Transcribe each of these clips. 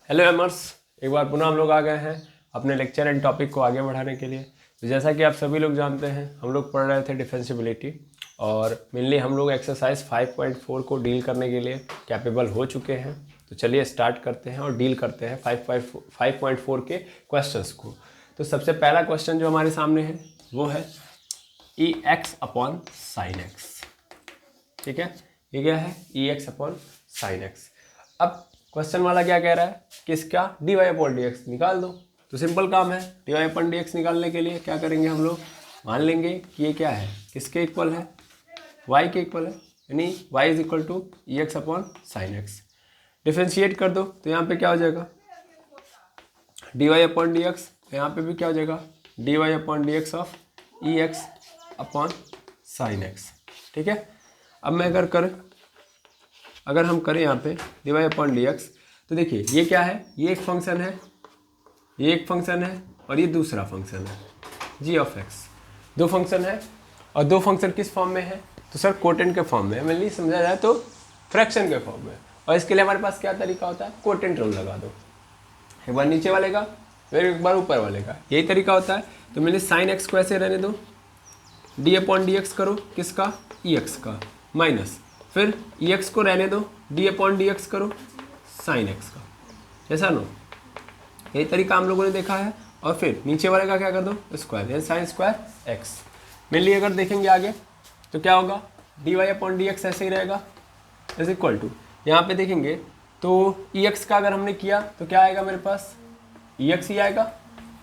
Hello एमर्स, एक बार पुनः हम लोग आ गए हैं अपने लेक्चर एंड टॉपिक को आगे बढ़ाने के लिए। तो जैसा कि आप सभी लोग जानते हैं, हम लोग पढ़ रहे थे डिफेंसिबिलिटी और मेनली हम लोग एक्सरसाइज 5.4 को डील करने के लिए कैपेबल हो चुके हैं। तो चलिए स्टार्ट करते हैं और डील करते हैं 5.4 के क्वेश्चंस को। तो सबसे पहला क्वेश्चन जो हमारे सामने है वो है E X upon sine X. ठीक है, ये क्या है? E X upon sine X. अब क्वेश्चन वाला क्या कह रहा है कि इसका D Y upon D X निकाल दो। तो सिंपल काम है, D Y upon D X निकालने के लिए क्या करेंगे हम लोग, मान लेंगे कि ये क्या है, किसके इक्वल है, y के इक्वल है, यानी y is equal to E X upon sine X. Differentiate कर दो तो यहाँ पे क्या हो जाएगा, D Y upon D X. यहाँ पे भी क्या हो जाएगा, D Y upon D x of E X upon sine X. ठीक है, अब मैं अगर हम करें यहाँ पे D Y upon D X, तो देखिए ये क्या है, ये एक फंक्शन है, ये एक फंक्शन है और ये दूसरा फंक्शन है जी ऑफ एक्स। दो फंक्शन है और दो फंक्शन किस फॉर्म में है, तो सर कोटेंट के फॉर्म में है। मेनली समझा जाए तो फ्रैक्शन के फॉर्म में। और इसके लिए हमारे पास क्या तरीका होता है, कोटेंट रूल लगा दो, एक बार नीचे वाले का फिर एक बार ऊपर वाले का, यही तरीका होता है। तो मैंने साइन एक्स को ऐसे रहने दो, डी अपॉन डी एक्स करो किसका, ई एक्स का, माइनस फिर ई एक्स को रहने दो, डी अपॉन डी एक्स करो साइन एक्स का, ऐसा नो, यही तरीका हम लोगों ने देखा है। और फिर नीचे वाले का क्या कर दो, स्क्वायर, यानी साइन स्क्वायर एक्स। मेनली अगर देखेंगे आगे तो क्या होगा, D Y upon D X ऐसे ही रहेगा इज इक्वल टू, यहाँ पे देखेंगे तो ई एक्स का अगर हमने किया तो क्या आएगा मेरे पास, ई एक्स ही आएगा,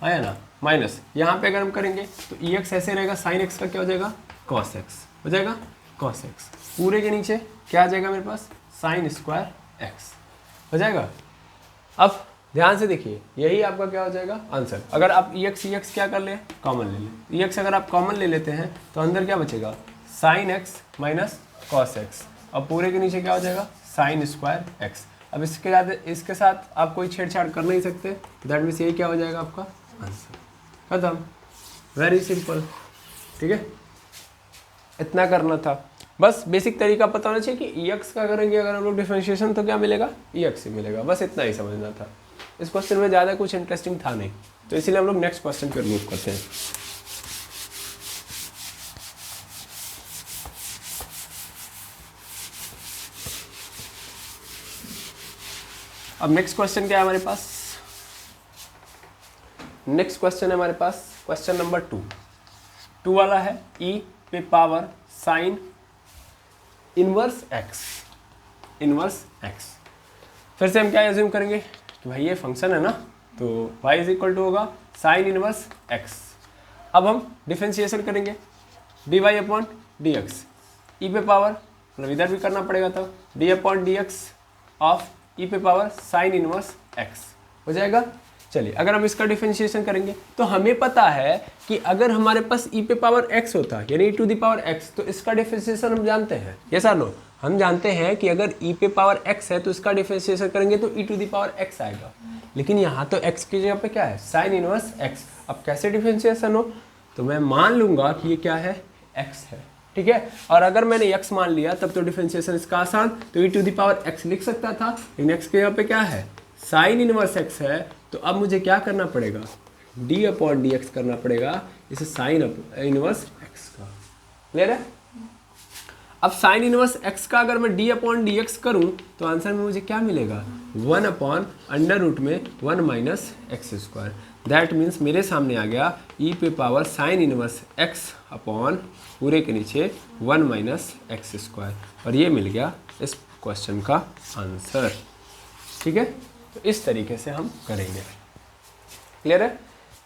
आया ना, माइनस यहाँ पे अगर हम करेंगे तो ई एक्स ऐसे रहेगा, साइन एक्स का क्या हो जाएगा, कॉस एक्स हो जाएगा, कॉस एक्स। पूरे के नीचे क्या आ जाएगा मेरे पास, साइन स्क्वायर एक्स हो जाएगा। अब ध्यान से देखिए, यही आपका क्या हो जाएगा आंसर। अगर आप ई एक्स क्या कर ले, कॉमन ले लें, ई एक्स अगर आप कॉमन ले लेते हैं तो अंदर क्या बचेगा, sine x minus cos x, और पूरे के नीचे क्या हो जाएगा, साइन स्क्वायर एक्स। अब इसके साथ आप कोई छेड़छाड़ कर नहीं सकते, दैट मीन्स यही क्या हो जाएगा आपका आंसर, खत्म, वेरी सिंपल। ठीक है, इतना करना था, बस बेसिक तरीका पता होना चाहिए कि ई एक्स का करेंगे अगर हम लोग डिफरेंशिएशन तो क्या मिलेगा, ई एक्स ही मिलेगा, बस इतना ही समझना था। इस क्वेश्चन में ज़्यादा कुछ इंटरेस्टिंग था नहीं, तो इसीलिए हम लोग नेक्स्ट क्वेश्चन पर मूव करते हैं। अब नेक्स्ट क्वेश्चन क्या है हमारे पास, नेक्स्ट क्वेश्चन है हमारे पास क्वेश्चन नंबर 2 वाला है, ई पे power sign inverse x, inverse x. फिर से हम क्या एज्यूम करेंगे कि भाई ये फंक्शन है ना, तो y इज इक्वल टू होगा साइन इनवर्स एक्स। अब हम डिफरेंशिएशन करेंगे, d Y upon D x, e पे पावर, मतलब इधर भी करना पड़ेगा, तो d upon D x of e पे पावर साइन इनवर्स एक्स हो जाएगा। चलिए अगर हम इसका डिफरेंशिएशन करेंगे तो हमें पता है कि अगर हमारे पास ई पे पावर एक्स होता है यानी e to the power x, तो इसका डिफरेंशिएशन हम जानते हैं, यस और नो, हम जानते हैं कि अगर ई पे पावर एक्स है तो इसका डिफरेंशिएशन करेंगे तो e to the power x आएगा। लेकिन यहाँ तो एक्स की जगह पे क्या है, साइन इनवर्स एक्स। अब कैसे डिफरेंशिएशन हो, तो मैं मान लूंगा कि ये क्या है, एक्स है। ठीक है, और अगर मैंने x मान लिया तब तो डिफरेंशिएशन इसका आसान, तो e to the power x लिख सकता था, लेकिन x के यहाँ पे क्या है, साइन इनवर्स x है। तो अब मुझे क्या करना पड़ेगा, d अपॉन डी एक्स करना पड़ेगा, इसे साइन इनवर्स x का, क्लियर है। अब साइन इनवर्स x का अगर मैं d अपॉन डी एक्स करूँ तो आंसर में मुझे क्या मिलेगा, 1 अपॉन अंडर रूट में 1 minus x square. That means मेरे सामने आ गया e पे power sine inverse x upon पूरे के नीचे 1 माइनस एक्स स्क्वायर, और ये मिल गया इस क्वेश्चन का आंसर। ठीक है, तो इस तरीके से हम करेंगे, क्लियर है।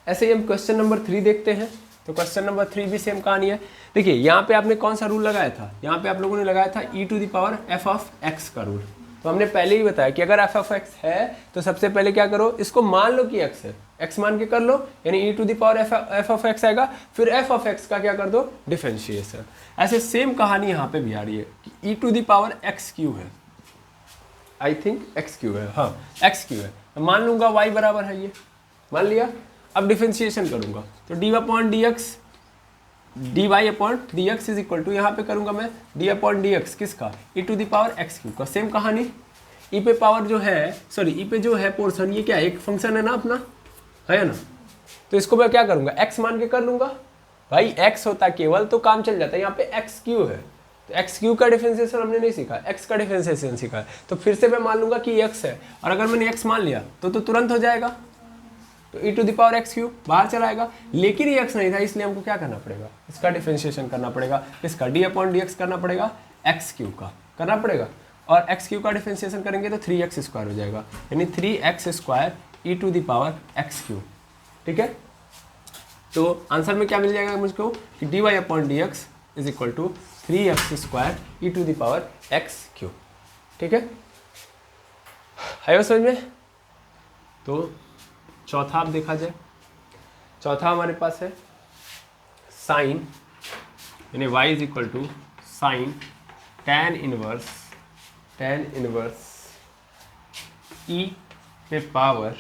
ऐसे ही हम क्वेश्चन नंबर 3 देखते हैं। तो क्वेश्चन नंबर 3 भी सेम कहानी है। देखिए यहाँ पे आपने कौन सा रूल लगाया था, यहाँ पे आप लोगों ने लगाया था e to the power f of x का रूल। तो हमने पहले ही बताया कि अगर एफ ऑफ एक्स है तो सबसे पहले क्या करो, इसको मान लो कि एक्स है, एक्स मान के कर लो, यानी e to the power f of x आएगा, फिर एफ ऑफ एक्स का क्या कर दो, डिफरेंशिएशन। ऐसे सेम कहानी यहाँ पे भी आ रही है कि e to the power x cube है, आई थिंक एक्स क्यू है, हाँ एक्स क्यू है, मान लूंगा y बराबर है, ये मान लिया। अब डिफरेंशिएशन करूंगा तो d upon D x, d Y upon D x is equal to, यहाँ पे करूंगा मैं डी अपॉन डी एक्स किसका, e to the power x cube का, सेम कहानी। ई पे पावर जो है, सॉरी ई पे जो है पोर्शन, ये क्या है, एक फंक्शन है ना अपना, है ना। तो इसको मैं क्या करूँगा, एक्स मान के कर लूँगा। भाई एक्स होता केवल तो काम चल जाता है। यहाँ पे एक्स क्यू है, तो एक्स क्यू का डिफरेंशिएशन हमने नहीं सीखा, एक्स का डिफरेंशिएशन सीखा है। तो फिर से मैं मान लूँगा कि एक्स है, और अगर मैंने एक्स मान लिया तो तुरंत हो जाएगा। तो e to the power x cube बाहर चला आएगा, लेकिन ये एक्स नहीं था, इसलिए हमको क्या करना पड़ेगा, इसका डिफरेंशिएशन करना पड़ेगा। इसका डी अपॉन डी एक्स करना पड़ेगा, एक्स क्यू का करना पड़ेगा। और एक्स क्यू का डिफरेंशिएशन करेंगे तो 3x स्क्वायर हो जाएगा, यानी 3x square E to the power x cube. ठीक है, तो आंसर में क्या मिल जाएगा मुझको कि D Y upon D x is equal to 3x square E to the power x cube. ठीक है, आयो समझ में। तो चौथा आप देखा जाए, चौथा हमारे पास है साइन, यानी y is equal to sine tan inverse e पे पावर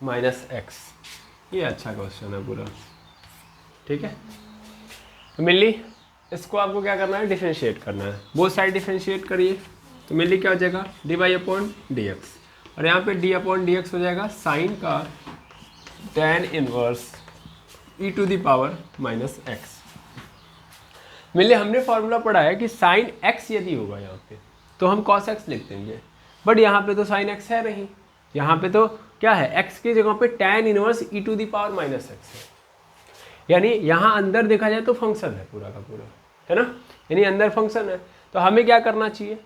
माइनस एक्स। ये अच्छा क्वेश्चन है पूरा। ठीक है, तो मेनली इसको आपको क्या करना है, डिफरेंशिएट करना है। बोथ साइड डिफरेंशिएट करिए, तो मेनली क्या हो जाएगा, D Y upon D X, और यहाँ पे डी अपॉन डी एक्स हो जाएगा साइन का tan inverse e to the power minus X. Mainly हमने फॉर्मूला पढ़ा है कि साइन x यदि होगा यहाँ पे तो हम cos x लिख देंगे, बट यहाँ पे तो साइन x है नहीं, यहाँ पे तो क्या है, x की जगह पे tan inverse e to the power minus X है। यानी यहाँ अंदर देखा जाए तो फंक्शन है पूरा का पूरा, है ना, यानी अंदर फंक्शन है। तो हमें क्या करना चाहिए,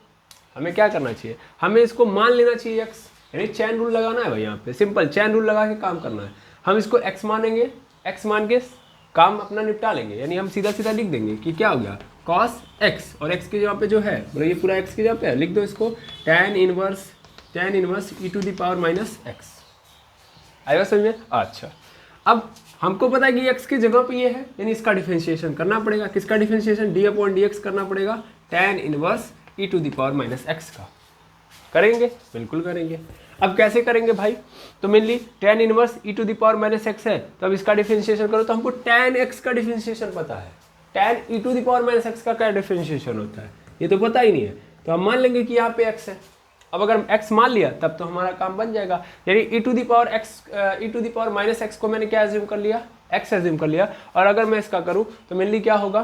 हमें क्या करना चाहिए, हमें इसको मान लेना चाहिए x, यानी चैन रूल लगाना है भाई, यहाँ पे सिंपल चैन रूल लगा के काम करना है। हम इसको x मानेंगे, x मान के काम अपना निपटा लेंगे, यानी हम सीधा सीधा लिख देंगे कि क्या हो गया cos x, और x की जगह पे जो है बोलो ये पूरा x की जगह पे है, लिख दो इसको tan inverse e to the power minus X. आएगा समझ में। अच्छा, अब हमको पता है कि x की जगह पे ये है, यानी इसका डिफरेंशिएशन करना पड़ेगा। किसका differentiation, d upon D x करना पड़ेगा tan inverse e to the power minus X का। करेंगे, बिल्कुल करेंगे। अब कैसे करेंगे भाई, तो mainly tan inverse e to the power minus X है, तो अब इसका डिफरेंशिएशन करो तो हमको tan x का डिफरेंशिएशन पता है, tan e to the power minus X का क्या डिफरेंशिएशन होता है ये तो पता ही नहीं है। तो हम मान लेंगे कि यहाँ पे x है। अब अगर x मान लिया तब तो हमारा काम बन जाएगा, यानी e to the power minus X को मैंने क्या एज्यूम कर लिया, x एज्यूम कर लिया। और अगर मैं इसका करूँ तो मेनली क्या होगा,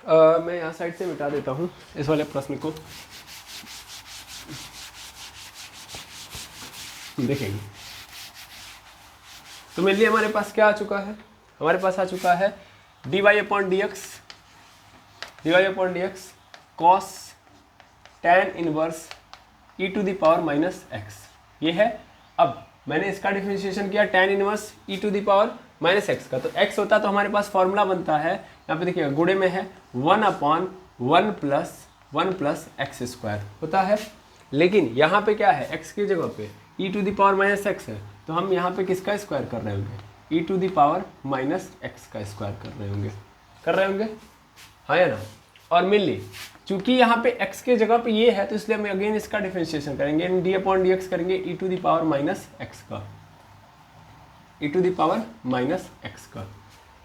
मैं यहाँ साइड से मिटा देता हूँ इस वाले प्रश्न को, देखेंगे। तो मेनली हमारे पास क्या आ चुका है, हमारे पास आ चुका है D Y upon D X cos tan inverse e to the power minus X, ये है। अब मैंने इसका डिफरेंशिएशन किया tan inverse e to the power minus X का, तो x होता तो हमारे पास फॉर्मूला बनता है, यहाँ पे देखिएगा गुणे में है 1/1 प्लस एक्स स्क्वायर होता है। लेकिन यहाँ पे क्या है, x की जगह पे e to the power minus X है, तो हम यहाँ पे किसका स्क्वायर कर रहे होंगे, e to the power minus X का स्क्वायर कर रहे होंगे, हाँ या ना। और मेनली चूंकि यहाँ पे x के जगह पे ये है, तो इसलिए हम अगेन इसका डिफरेंशिएशन करेंगे, डी अपॉन डी एक्स करेंगे e to the power minus X का, e to the power minus X का।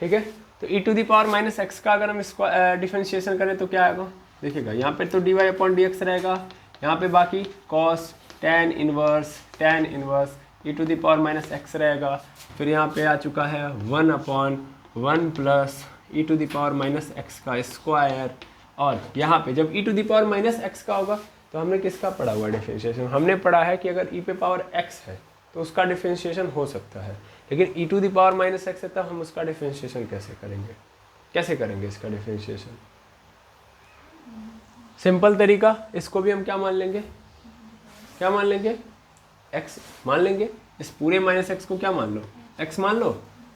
ठीक है, तो e to the power minus X का अगर हम इसको डिफरेंशिएशन करें तो क्या आएगा, देखिएगा यहाँ पे तो D Y upon D X रहेगा, यहाँ पे बाकी cos tan inverse e to the power minus X रहेगा। फिर यहाँ पे आ चुका है 1/1 plus e to the power minus X का स्क्वायर। और यहाँ पे जब e to the power minus X का होगा तो हमने किसका पढ़ा हुआ डिफरेंशिएशन, हमने पढ़ा है कि अगर e पे पावर x है तो उसका डिफरेंशिएशन हो सकता है, लेकिन e to the power minus X है तब हम उसका डिफरेंशिएशन कैसे करेंगे इसका डिफरेंशिएशन। सिंपल तरीका, इसको भी हम क्या मान लेंगे, x मान लेंगे, इस पूरे माइनस एक्स को क्या मान लो, x मान लो,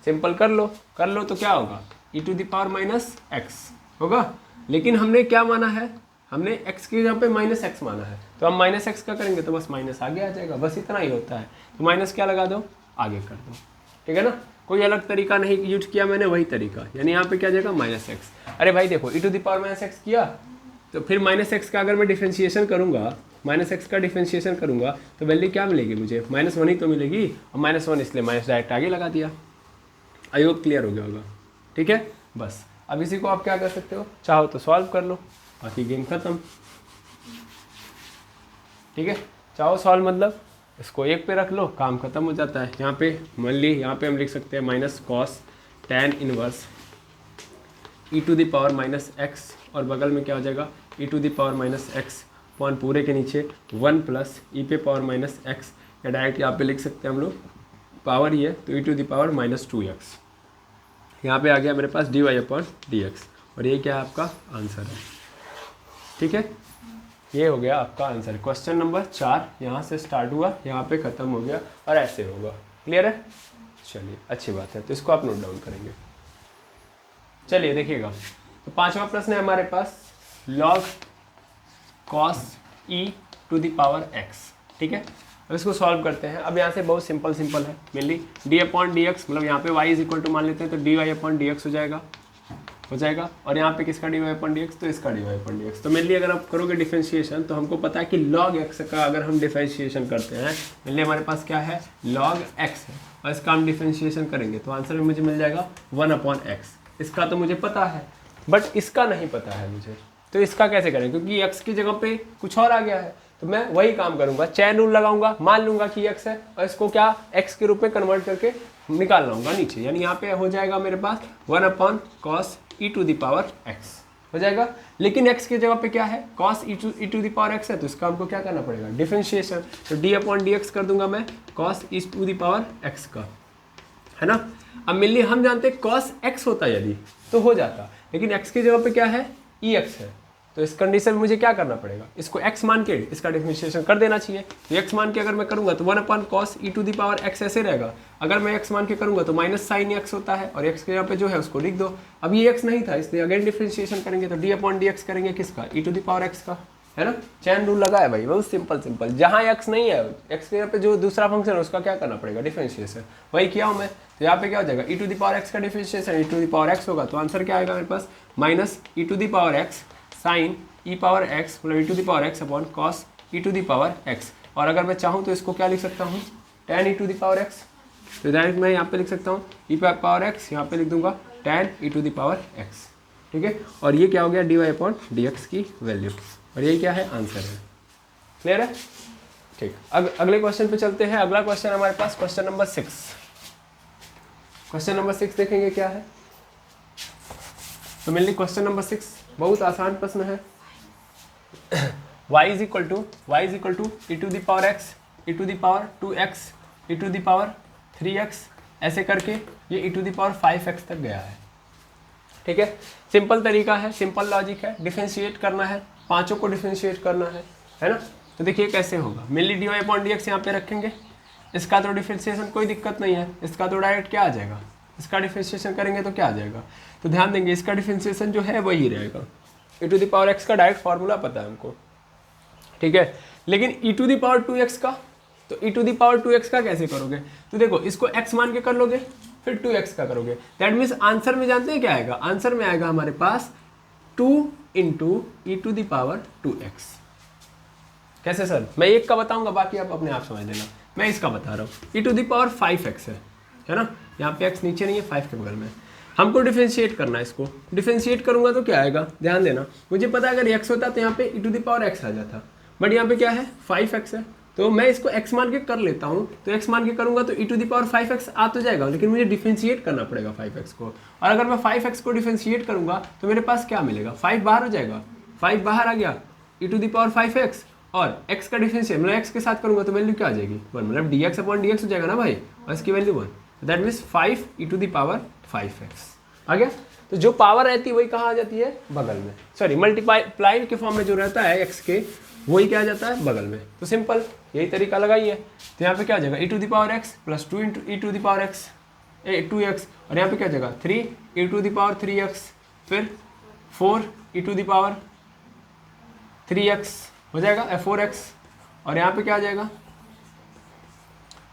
सिंपल कर लो तो क्या होगा, e to the power minus X होगा। लेकिन हमने क्या माना है, हमने x की जगह पे माइनस एक्स माना है, तो हम माइनस एक्स का करेंगे तो बस माइनस आगे आ जाएगा, बस इतना ही होता है। तो माइनस क्या लगा दो, आगे कर दो, ठीक है ना। कोई अलग तरीका नहीं यूज किया मैंने, वही तरीका, यानी यहाँ पे क्या जाएगा माइनस एक्स। अरे भाई देखो e to the power minus X किया, तो फिर माइनस एक्स का अगर मैं डिफरेंशिएशन करूँगा, माइनस एक्स का डिफरेंशिएशन करूँगा तो वैल्यू क्या मिलेगी मुझे, -1 ही तो मिलेगी, और -1 इसलिए माइनस डायरेक्ट आगे लगा दिया। आई होप क्लियर हो गया होगा, ठीक है। बस अब इसी को आप क्या कर सकते हो, चाहो तो सॉल्व कर लो, बाकी गेम खत्म। ठीक है, चाहो सॉल्व मतलब इसको 1 पे रख लो, काम खत्म हो जाता है। यहाँ पे मान ली, यहाँ पे हम लिख सकते हैं minus cos tan inverse e to the power minus X, और बगल में क्या हो जाएगा e to the power minus X upon पूरे के नीचे 1 प्लस ई पे पावर माइनस एक्स, या डायरेक्ट यहाँ पे लिख सकते हैं हम लोग, पावर ही है तो e to the power minus 2x। यहाँ पे आ गया मेरे पास dy/dx, और ये क्या है आपका आंसर है। ठीक है, ये हो गया आपका आंसर। क्वेश्चन नंबर 4 यहाँ से स्टार्ट हुआ, यहाँ पे ख़त्म हो गया, और ऐसे होगा। क्लियर है? चलिए अच्छी बात है, तो इसको आप नोट डाउन करेंगे। चलिए देखिएगा, तो 5वां प्रश्न है हमारे पास log cos e to the power x। ठीक है, अब इसको सॉल्व करते हैं। अब यहाँ से बहुत सिंपल है, मेनली d/dx, मतलब यहाँ पे y इज इक्वल टू मान लेते हैं तो dy/dx हो जाएगा, और यहाँ पे किसका dy/dx, तो इसका dy/dx। तो मेनली अगर आप करोगे डिफरेंशिएशन, तो हमको पता है कि log x का अगर हम डिफरेंशिएशन करते हैं, मेनली हमारे पास क्या है log x है, और इसका हम डिफरेंशिएशन करेंगे तो आंसर में मुझे मिल जाएगा 1/x। इसका तो मुझे पता है, बट इसका नहीं पता है मुझे, तो इसका कैसे करें, क्योंकि x की जगह पे कुछ और आ गया है। तो मैं वही काम करूंगा, चैन रूल लगाऊंगा, मान लूंगा कि x है, और इसको क्या x के रूप में कन्वर्ट करके निकाल लाऊंगा नीचे, यानी यहाँ पे हो जाएगा मेरे पास 1/cos e to the power x हो जाएगा। लेकिन x की जगह पे क्या है, cos e to the power x है, तो इसका हमको क्या करना पड़ेगा, डिफरेंशिएशन। तो d/dx कर दूंगा मैं cos e to the power x का, है ना। अब मेनली हम जानते हैं cos x होता यदि तो हो जाता, लेकिन x की जगह पे क्या है, ex है, तो इस कंडीशन में मुझे क्या करना पड़ेगा, इसको x मान के इसका डिफरेंशिएशन कर देना चाहिए। तो x मान के अगर मैं करूंगा तो 1/cos e to the power x ऐसे रहेगा। अगर मैं x मान के करूंगा तो माइनस साइन x होता है, और x के यहाँ पे जो है उसको लिख दो। अब ये x नहीं था, इसलिए अगेन डिफरेंशिएशन करेंगे तो d/dx करेंगे किसका, e to the power x का, है ना। चैन रूल लगा है भाई, बहुत सिंपल। जहाँ x नहीं है, x के यहाँ पे जो दूसरा फंक्शन है उसका क्या करना पड़ेगा, डिफरेंशिएशन। वही किया हूँ मैं, तो यहाँ पे क्या हो जाएगा, e to the power x का differentiation e to the power x होगा, तो आंसर क्या आएगा मेरे पास, minus e to the power x sine e power x, मतलब e to the power x upon cos e to the power x। और अगर मैं चाहूँ तो इसको क्या लिख सकता हूँ, tan e to the power x। तो डायरेक्ट मैं यहाँ पे लिख सकता हूँ e पावर x, यहाँ पे लिख दूंगा tan e to the power x। ठीक है, और ये क्या हो गया, dy/dx की वैल्यू, और ये क्या है, आंसर है। क्लियर है? ठीक, अगले क्वेश्चन पे चलते हैं। अगला क्वेश्चन हमारे पास क्वेश्चन नंबर 6। क्वेश्चन नंबर 6 देखेंगे क्या है। तो मेनली क्वेश्चन नंबर 6 बहुत आसान प्रश्न है। y is equal to e to the power x, e to the power 2x, e to the power 3x, ऐसे करके ये e to the power 5x तक गया है। ठीक है, सिंपल तरीका है, सिंपल लॉजिक है, डिफरेंशिएट करना है, पांचों को डिफरेंशिएट करना है ना। तो देखिए कैसे होगा, मेनली dy/dx यहाँ पे रखेंगे, इसका तो डिफरेंशिएशन कोई दिक्कत नहीं है, इसका तो डायरेक्ट क्या आ जाएगा, इसका डिफरेंशिएशन करेंगे तो क्या आ जाएगा, तो ध्यान देंगे इसका डिफरेंशिएशन जो है वही रहेगा। e to the power x का डायरेक्ट फार्मूला पता है हमको, ठीक है। लेकिन e to the power 2x का, तो e to the power 2x का कैसे करोगे, तो देखो इसको x मान के कर लोगे, फिर 2x का करोगे, दैट मीन्स आंसर में जानते हैं क्या आएगा, आंसर में आएगा हमारे पास 2 into e to the power 2x। कैसे सर, मैं एक का बताऊंगा, बाकी आप अपने आप समझ लेना, मैं इसका बता रहा हूँ। e to the power 5x है ना, यहाँ पे x नीचे नहीं है, 5 के बगल में। हमको डिफरेंशिएट करना है, इसको डिफरेंशिएट करूंगा तो क्या आएगा, ध्यान देना, मुझे पता है अगर x होता तो यहाँ पे e to the power x आ जाता, बट यहाँ पे क्या है 5x है, तो मैं इसको x मान के कर लेता हूँ। तो x मान के करूंगा तो e to the power 5x आ तो जाएगा, लेकिन मुझे डिफरेंशिएट करना पड़ेगा 5x को, और अगर मैं 5x को डिफरेंशिएट करूंगा तो मेरे पास क्या मिलेगा, 5 बाहर हो जाएगा, 5 बाहर आ गया, e to the power 5x, और x का डिफरेंशिएट मतलब x के साथ करूंगा तो वैल्यू क्या आ जाएगी 1, मतलब dx/dx हो जाएगा ना भाई, और इसकी value 1, that means 5 e to the power 5x आ गया। तो जो पावर रहती है वही कहाँ आ जाती है, बगल में, सॉरी मल्टीप्लाई के फॉर्म में जो रहता है x के, वही क्या आ जाता है बगल में। तो सिंपल यही तरीका लगाइए, तो यहाँ पे क्या आ जाएगा e to the power x प्लस 2 into e to the power x 2x, और यहाँ पे क्या आ जाएगा 3 e to the power 3x, फिर 4 e to the power 3x हो जाएगा 4x, और यहाँ पे क्या आ जाएगा,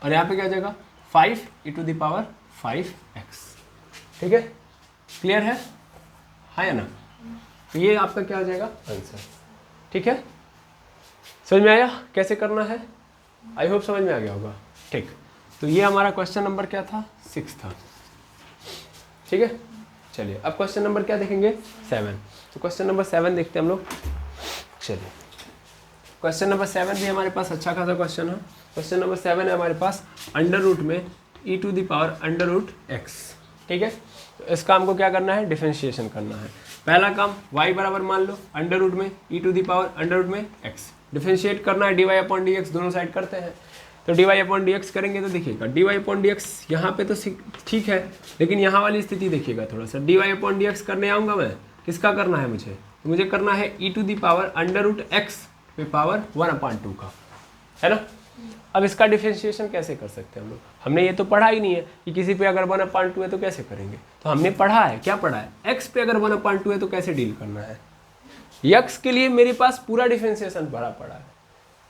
और यहाँ पे क्या आ जाएगा 5 e to the power 5x। ठीक है, क्लियर है, हाँ या ना। तो ये आपका क्या आ जाएगा आंसर। ठीक है, समझ में आया कैसे करना है, आई होप समझ में आ गया होगा। ठीक, तो ये हमारा क्वेश्चन नंबर क्या था, 6 था। ठीक है, चलिए अब क्वेश्चन नंबर क्या देखेंगे, 7। तो क्वेश्चन नंबर 7 देखते हैं हम लोग। चलिए क्वेश्चन नंबर 7 भी हमारे पास अच्छा खासा क्वेश्चन है। क्वेश्चन नंबर 7 है हमारे पास अंडर रूट में e to the power under root x. ठीक है, तो इस काम को क्या करना है, डिफरेंशिएशन करना है। पहला काम y बराबर मान लो अंडर रूट में e to the power under root में x, डिफरेंशिएट करना है, dy अपॉन dx दोनों साइड करते हैं। तो dy अपॉन dx करेंगे तो देखिएगा dy अपॉन dx यहाँ पे तो ठीक है, लेकिन यहाँ वाली स्थिति देखिएगा थोड़ा सा। dy अपॉन dx करने आऊँगा मैं, किसका करना है मुझे, तो मुझे करना है e to the power under root x पे पावर 1/2 का, है ना। अब इसका डिफरेंशिएशन कैसे कर सकते हैं हम लोग, हमने ये तो पढ़ा ही नहीं है कि किसी पे अगर 1/2 है तो कैसे करेंगे। तो हमने पढ़ा है, क्या पढ़ा है, x पे अगर 1/2 है तो कैसे डील करना है। x के लिए मेरे पास पूरा डिफरेंशिएशन भरा पड़ा है,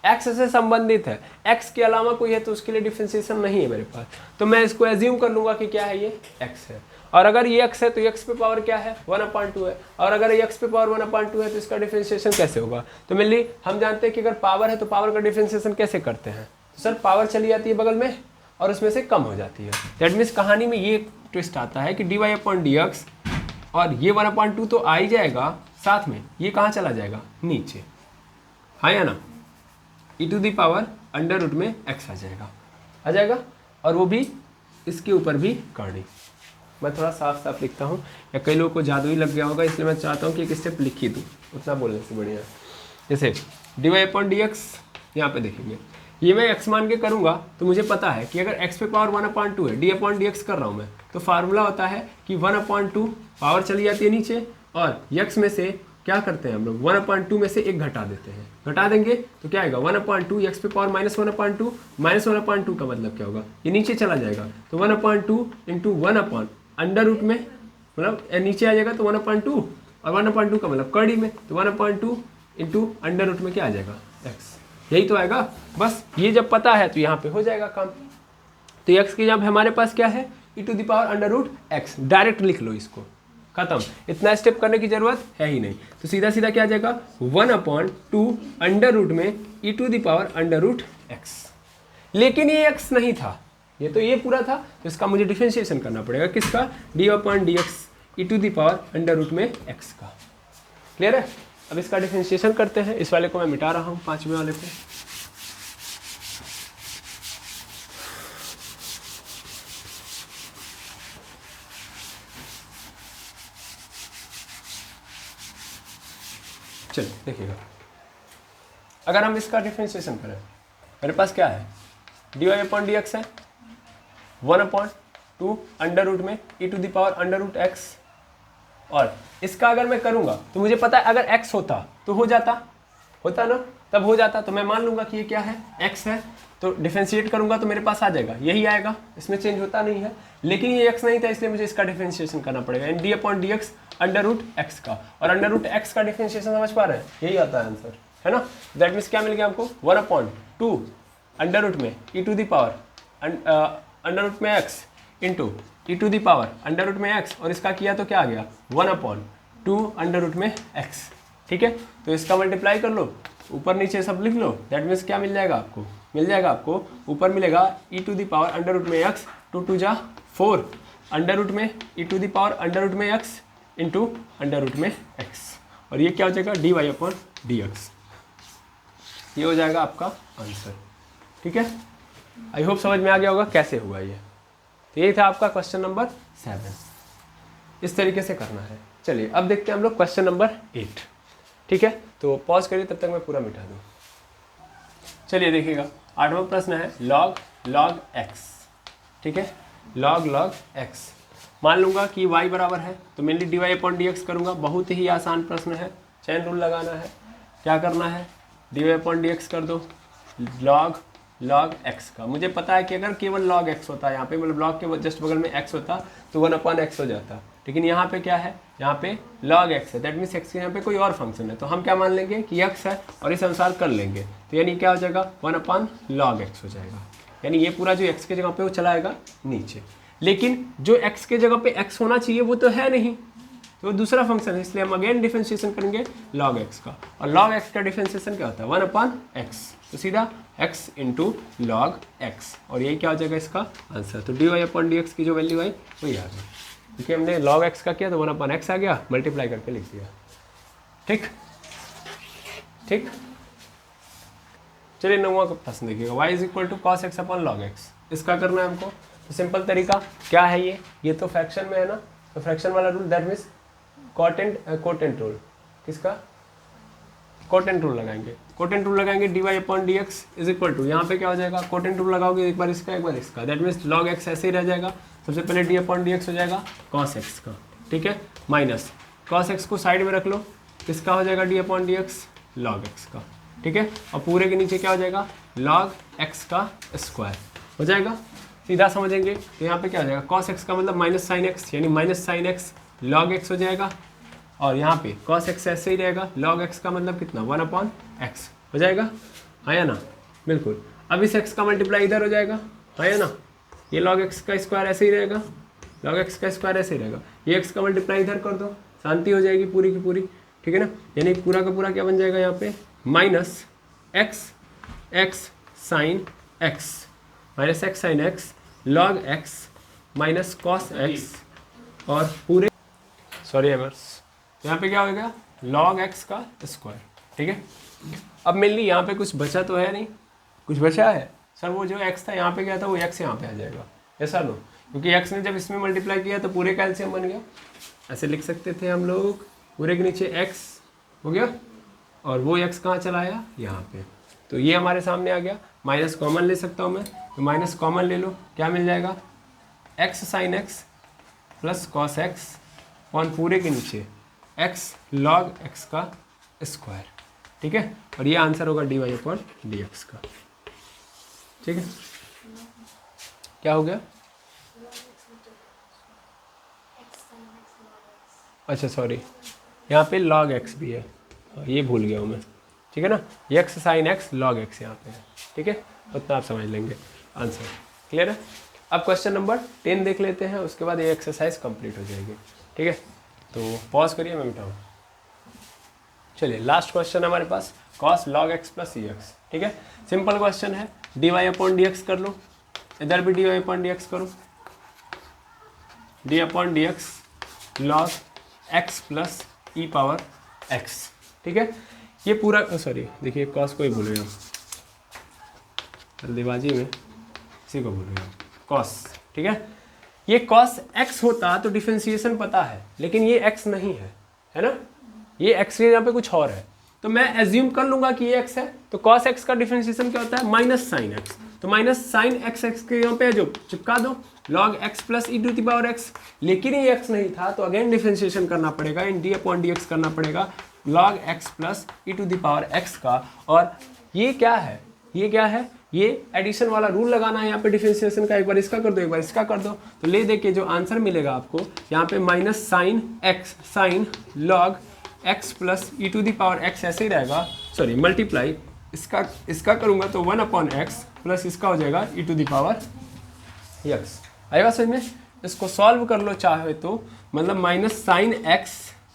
x से संबंधित है, x के अलावा कोई है तो उसके लिए डिफरेंशिएशन नहीं है मेरे पास। तो मैं इसको एज्यूम कर लूंगा कि क्या है, ये x है, और अगर ये x है तो x पे पावर क्या है, 1/2 है, और अगर ये x पे पावर 1/2 है तो इसका डिफरेंशिएशन कैसे होगा। तो मेनली हम जानते हैं कि अगर पावर है तो पावर का डिफरेंशिएशन कैसे करते हैं, तो सर पावर चली जाती है बगल में और उसमें से कम हो जाती है। दैट मीन्स कहानी में ये ट्विस्ट आता है कि dy अपॉन dx और ये 1/2 तो आ ही जाएगा, साथ में ये कहाँ चला जाएगा, नीचे, हाँ या ना, e to the power under root में x आ जाएगा, और वो भी इसके ऊपर भी करनी। मैं थोड़ा साफ साफ लिखता हूँ, या कई लोगों को जादू ही लग गया होगा, इसलिए मैं चाहता हूँ कि एक स्टेप लिख ही दूँ, उतना बोलने से बढ़िया। जैसे dy अपॉन dx यहाँ पे देखेंगे, ये मैं x मान के करूँगा तो मुझे पता है कि अगर x पे पावर 1/2 है, d अपॉन dx कर रहा हूँ मैं, तो फार्मूला होता है कि 1/2 पावर चली जाती है नीचे, और x में से क्या करते हैं हम लोग, 1/2 में से एक घटा देते हैं, घटा देंगे तो क्या आएगा 1/2, x पे पावर -1/2, -1/2 का मतलब क्या होगा, ये नीचे चला जाएगा, तो 1/2 इंटू 1 अंडर रूट में, मतलब नीचे आ जाएगा तो 1/2, और 1/2 का मतलब कड़ी में, तो 1/2 इंटू अंडर रूट में क्या आ जाएगा, x, यही तो आएगा। बस ये जब पता है तो यहाँ पे हो जाएगा काम। तो x की जब हमारे पास क्या है, e to the power under root x, direct लिख लो इसको, खत्म, इतना स्टेप करने की जरूरत है ही नहीं। तो सीधा सीधा क्या आ जाएगा, 1/2 अंडर रूट में e to the power under root x. लेकिन ये x नहीं था, ये तो ये पूरा था, तो इसका मुझे डिफरेंशिएशन करना पड़ेगा, किसका, dy upon dx e to the power under root में x का। क्लियर है। अब इसका डिफरेंशिएशन करते हैं, इस वाले को मैं मिटा रहा हूँ, 5वें वाले को। चलिए देखिएगा, अगर हम इसका डिफरेंशिएशन करें, मेरे पास क्या है, dy अपॉन dx है 1/2 अंडर रूट में e to the power under root x, और इसका अगर मैं करूंगा तो मुझे पता है अगर x होता तो होता ना, तब हो जाता, तो मैं मान लूंगा कि ये क्या है, x है, तो डिफरेंशिएट करूंगा तो मेरे पास आ जाएगा, यही आएगा, इसमें चेंज होता नहीं है। लेकिन ये x नहीं था, इसलिए मुझे इसका डिफरेंशिएशन करना पड़ेगा, d upon dx under root x का, और अंडर रूट एक्स का डिफरेंशिएशन समझ पा रहे हैं, यही आता है आंसर, है ना। दैट मीन्स क्या मिल गया हमको, 1/2 अंडर रूट में e to the power under root में x into e to the power under root में x, और इसका किया तो क्या आ गया, 1/2 अंडर रूट में x। ठीक है, तो इसका मल्टीप्लाई कर लो, ऊपर नीचे सब लिख लो। दैट मीन्स क्या मिल जाएगा आपको, ऊपर मिलेगा e to the power under root में x, 2 2 जा 4 अंडर रूट में e to the power under root में x इंटू अंडर रूट में x, और ये क्या हो जाएगा, dy अपॉन dx। ये हो जाएगा आपका आंसर। ठीक है, आई होप समझ में आ गया होगा कैसे हुआ ये। तो ये था आपका क्वेश्चन नंबर 7, इस तरीके से करना है। चलिए अब देखते हैं हम लोग क्वेश्चन नंबर 8। ठीक है, तो पॉज करिए, तब तक मैं पूरा मिटा दूँ। चलिए देखिएगा, 8वां प्रश्न है log x। ठीक है, log x, मान लूंगा कि y बराबर है, तो मेनली dy अपॉन dx करूंगा। बहुत ही आसान प्रश्न है, चैन रूल लगाना है, क्या करना है, dy अपॉन dx कर दो log x का। मुझे पता है कि अगर केवल log x होता है यहाँ पे, मतलब log के जस्ट बगल में x होता तो 1/x हो जाता, लेकिन यहाँ पे क्या है, यहाँ पे log x है, दैट मीन्स x के यहाँ पे कोई और फंक्शन है, तो हम क्या मान लेंगे कि x है और इस अनुसार कर लेंगे, तो यानी क्या हो जाएगा, 1/log x हो जाएगा। यानी ये पूरा जो x के जगह पे वो चला आएगा नीचे, लेकिन जो x के जगह पे x होना चाहिए वो तो है नहीं, तो दूसरा फंक्शन है, इसलिए हम अगेन डिफरेंशिएशन करेंगे log x का, और log x का डिफरेंशिएशन क्या होता है, 1/x, तो सीधा x इंटू log x, और यही क्या हो जाएगा इसका आंसर। तो dy अपॉन dx की जो वैल्यू आई वही आ गई, क्योंकि हमने log x का किया तो 1/x आ गया, मल्टीप्लाई करके लिख दिया। ठीक, चलिए 9वां का प्रश्न देखिएगा, y is equal to cos x upon log x. इसका करना है हमको। तो सिंपल तरीका क्या है, ये तो फ्रैक्शन में है ना, तो फ्रैक्शन वाला rule that means quotient rule. किसका? कोटेंट रूल लगाएंगे। कोटेंट रूल लगाएंगे dy upon D x is equal to, यहाँ पे क्या हो जाएगा, कोटेंट रूल लगाओगे एक बार इसका एक बार इसका, दैट मीन्स लॉग एक्स ऐसे ही रह जाएगा। सबसे पहले डी अपॉन डी एक्स हो जाएगा कॉस एक्स का, ठीक है, माइनस कॉस एक्स को साइड में रख लो, किसका हो जाएगा D upon D x, log x का, ठीक है। और पूरे के नीचे क्या हो जाएगा, लॉग एक्स का स्क्वायर हो जाएगा। सीधा समझेंगे तो यहाँ पे क्या हो जाएगा, कॉस एक्स का मतलब माइनस साइन एक्स, यानी minus sine x log x हो जाएगा। और यहाँ पे कॉस एक्स ऐसे ही रहेगा, लॉग एक्स का मतलब कितना, 1 अपॉन एक्स हो जाएगा, हाँ या ना, बिल्कुल। अब इस एक्स का मल्टीप्लाई इधर हो जाएगा, हाँ या ना, ये लॉग एक्स का स्क्वायर ऐसे ही रहेगा, लॉग एक्स का स्क्वायर ऐसे ही रहेगा, ये एक्स का मल्टीप्लाई इधर कर दो, शांति हो जाएगी पूरी की पूरी, ठीक है ना। यानी पूरा का पूरा क्या बन जाएगा यहाँ पे, minus x x sine x, minus x sine x log x minus cos x और पूरे, सॉरी एमर्स, यहाँ पे क्या हो गया, लॉग एक्स का स्क्वायर, ठीक है। अब मेनली यहाँ पे कुछ बचा तो है नहीं, कुछ बचा है सर, वो जो x था यहाँ पे क्या था, वो x यहाँ पे आ जाएगा, ऐसा लो, क्योंकि x ने जब इसमें मल्टीप्लाई किया तो पूरे का एलसीएम बन गया। ऐसे लिख सकते थे हम लोग, पूरे के नीचे x हो गया और वो x कहाँ चला आया, यहाँ पे, तो ये हमारे सामने आ गया। माइनस कॉमन ले सकता हूँ मैं, तो माइनस कॉमन ले लो, क्या मिल जाएगा, x sine x plus cos x और पूरे के नीचे x लॉग x का स्क्वायर, ठीक है। और ये आंसर होगा dy अपॉन dx का, ठीक है। क्या हो गया, अच्छा सॉरी, यहाँ पे log x भी है, ये भूल गया हूँ मैं, ठीक है ना, ये x sine x log x यहाँ पे है, ठीक है, उतना आप समझ लेंगे, आंसर क्लियर है। अब क्वेश्चन नंबर 10 देख लेते हैं, उसके बाद ये एक्सरसाइज कंप्लीट हो जाएगी, ठीक है। तो पॉज करिए, मैं मिटाऊँ। चलिए लास्ट क्वेश्चन हमारे पास, cos log x plus e x, ठीक है। सिंपल क्वेश्चन है, dy अपॉन डी एक्स कर लो, इधर भी dy अपॉन डी एक्स करो, d upon D x log x plus e power x, ठीक है। ये पूरा, सॉरी देखिए cos को ही भूल गया, जल्दीबाजी में इसी को भूल गया, cos, ठीक है। ये cos x होता तो डिफरेंशिएशन पता है, लेकिन ये x नहीं है ना, ये x के यहाँ पे कुछ और है, तो मैं एज्यूम कर लूंगा कि ये x है, तो cos x का डिफरेंशिएशन क्या होता है, माइनस साइन x, तो माइनस साइन x x के यहाँ पे जो चिपका दो, log x plus e to the power x, लेकिन ये x नहीं था तो अगेन डिफरेंशिएशन करना पड़ेगा, इन डी अपॉन डी एक्स करना पड़ेगा log x plus e to the power x का। और ये क्या है, ये क्या है, ये एडिशन वाला रूल लगाना है यहाँ पे डिफरेंशिएशन का, एक बार इसका कर दो एक बार इसका कर दो, तो ले दे के जो आंसर मिलेगा आपको यहाँ पे minus sine x sine log x plus e to the power x ऐसे ही रहेगा, सॉरी मल्टीप्लाई इसका करूँगा तो 1 अपॉन एक्स प्लस इसका हो जाएगा ई टू द पावर x। आएगा समझ में, इसको सॉल्व कर लो चाहे तो, मतलब minus sine x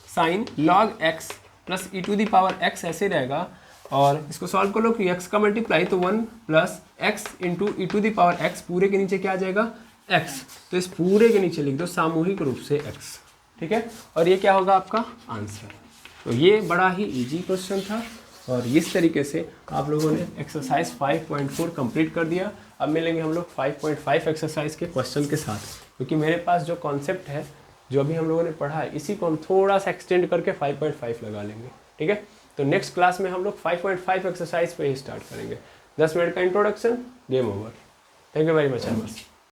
sine log x plus e to the power x ऐसे ही रहेगा, और इसको सॉल्व कर लो कि x का मल्टीप्लाई तो 1 plus x into e to the power x, पूरे के नीचे क्या आ जाएगा x, तो इस पूरे के नीचे लिख दो सामूहिक रूप से x, ठीक है। और ये क्या होगा आपका आंसर। तो ये बड़ा ही इजी क्वेश्चन था और इस तरीके से आप लोगों ने एक्सरसाइज 5.4 कंप्लीट कर दिया। अब मिलेंगे हम लोग 5.5 एक्सरसाइज के क्वेश्चन के साथ, क्योंकि मेरे पास जो कॉन्सेप्ट है जो अभी हम लोगों ने पढ़ा है इसी को हम थोड़ा सा एक्सटेंड करके 5.5 लगा लेंगे, ठीक है। तो नेक्स्ट क्लास में हम लोग 5.5 एक्सरसाइज पे ही स्टार्ट करेंगे। 10 मिनट का introduction, game over. Thank you very much.